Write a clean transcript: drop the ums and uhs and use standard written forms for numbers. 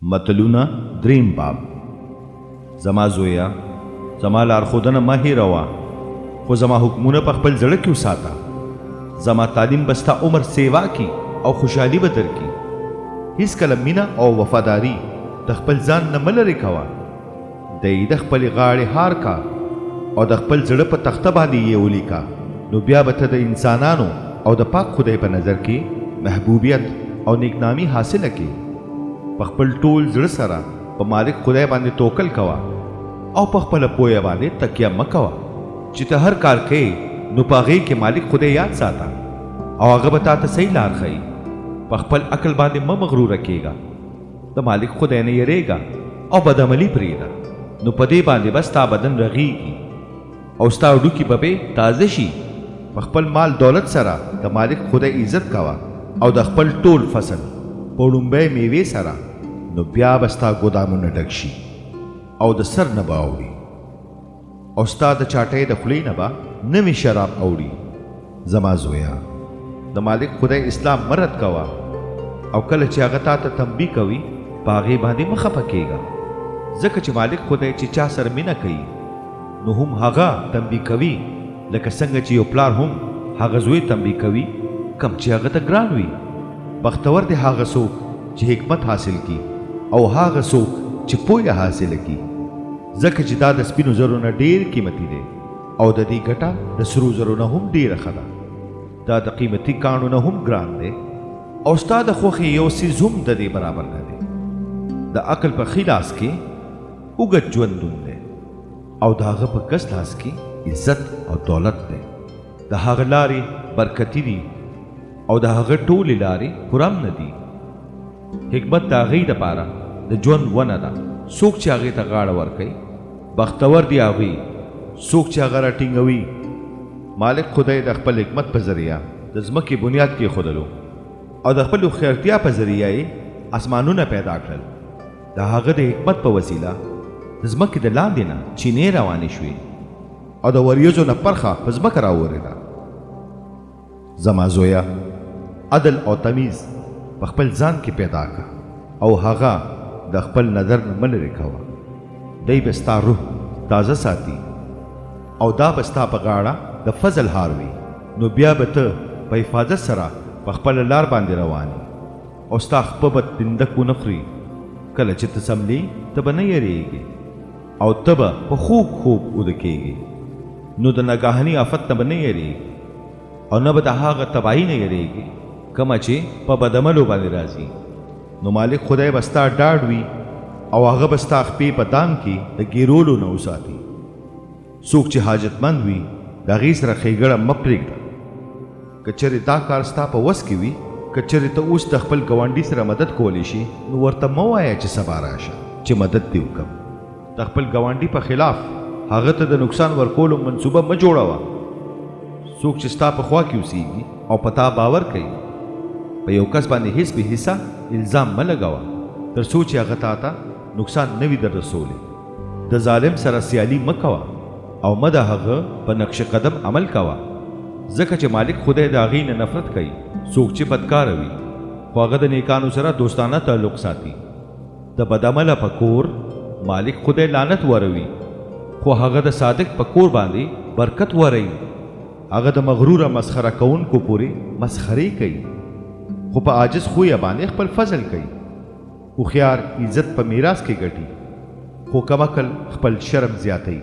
متلونو درېم باب. زما زويه، زما لارښودنه مه هېروه، خو زما حکمونه په خپل زړه کې وساته. زما تعلیم به ستا عمر سېوا کی او خوشحالي به درکړي. هیڅکله مینه او وفاداري د خپل ځان نه مه لرې کوه. د خپلې غاړې هار کا او د خپل زړه په تخته باندې یې ولیکه، نو بیا به ته د انسانانو او د پاک خدای په نظر کې محبوبیت او نیکنامي حاصله کې. په خپل ټول زړه سره په مالک خدای باندې توکل کوه او په خپله پوهه باندې تکيه مه کوه. چې ته هر کار کوې نو په هغې کې مالک خدای یاد ساته او هغه به تا ته صحیح لار ښیي. په خپل عقل باندې مه مغروره کېږه، د مالک خدای نه یریږه او بدعملي پرېږده، نو په دې باندې به ستا بدن رغېږي او ستا هډوکي به تازه شي. په خپل مال دولت سره د مالک خدای عزت کوه او د خپل ټول فصل په وړومبۍ میوې سره، نو بیا به ستا ګودامونه ډک شي او د سر نه به اوړي او ستا د چاټۍ د خولې نه به نوې شراب اوړي. زما زویه، د مالک خدای اسلام مه رد کوه او کله چې هغه تا ته تنبیه کوي په هغې باندې مه خفه کېږه، ځکه چې مالک خدای چې چا سره مینه کوي نو هم هغه تنبیه کوي، لکه څنګه چې یو پلار هم هغه زوی تنبیه کوي کم چې هغه ته ګران وي. بختور دی هغه څوک چې حکمت حاصل کی او هغه څوک چې پوهه حاصله کی، ځکه چې دا د سپینو زرو نه ډېر قیمتي دی او د دې ګټه د سرو زرو نه هم ډېره ښه ده. دا د قیمتي کاڼو نه هم ګران دی او ستا د خوښې یو څیز هم د دې برابر نه دی. د عقل په ښي لاس کې اوږد ژوندون دی او د هغه په کس لاس کې عزت او دولت دی. د هغه لارې برکتي دي او د هغه ټولې لارې پرم نه دي. حکمت د هغې دپاره د ژوند ونه ده. څوک چې هغې ته غاړه ورکوي بختور دي هغوی څوک چې هغه راټینګوي. مالک خدای د خپل حکمت په ذریعه د ځمکې بنیاد کېښودلو او د خپل هوښیارتیا په ذریعه یې اسمانونه پیدا کړل. د هغه د حکمت په وسیله د ځمکې د لاندې نه چینې روانې شوې او د وریځو نه پرخه په ځمکه راورېده. زما زویه، عدل او تمیز په خپل ځان کې پیدا کا او هغه د خپل نظر نه مه لرې کوه. دی به ستا روح تازه ساتي او دا به ستا په غاړه د فضل هار وي، نو بیا به ته په حفاظت سره په خپله لار باندې روانې او ستا خپه به تندک ونه خوري. کله چې ته څملې ته به نه یریږې او ته به په خوب خوب اوده کېږې، نو د ناګاهني آفت نه به نه یریږې او نه به د هغه تباهي نه یریږې کومه چې په بدعملو باندې راځي. نو مالک خدای به ستا ډاډ وي او هغه به ستا خپې په دام کې د ګیرولو نه وساتي. څوک چې حاجتمند وي د هغې سره ښېګړه مه پرېږده. که چېرې دا کار ستا په وس کې وي، که چېرې ته اوس د خپل ګاونډي سره مدد کولی شي، نو ورته مه وایه چې سبا راشه چې مدد دې وکړم. د خپل ګاونډي په خلاف هغه ته د نقصان ورکولو منصوبه مه جوړوه. څوک چې ستا په خوا کې اوسېږي او په تا باور کوي، په یو کس باندې هیڅ به حصه الزام مه لګوه تر څو چې هغه تا ته نقصان نه وي در رسولی. د ظالم سره سیالي مه کوه او مه د هغه په نقش قدم عمل کوه، ځکه چې مالک خدای د هغې نه نفرت کوي. څوک چې بدکاره وي خو هغه د نیکانو سره دوستانه تعلق ساتي. د بدعمله په کور مالک خدای لعنت وروي، خو هغه د صادق په کور باندې برکت وروي. هغه د مغروره مسخره کوونکو پورې مسخرې کوي، خو په عاجز خویه باندې خپل فضل کوي. هوښیار عزت په میراث کې ګټي، خو کم عقل خپل شرم زیاتوي.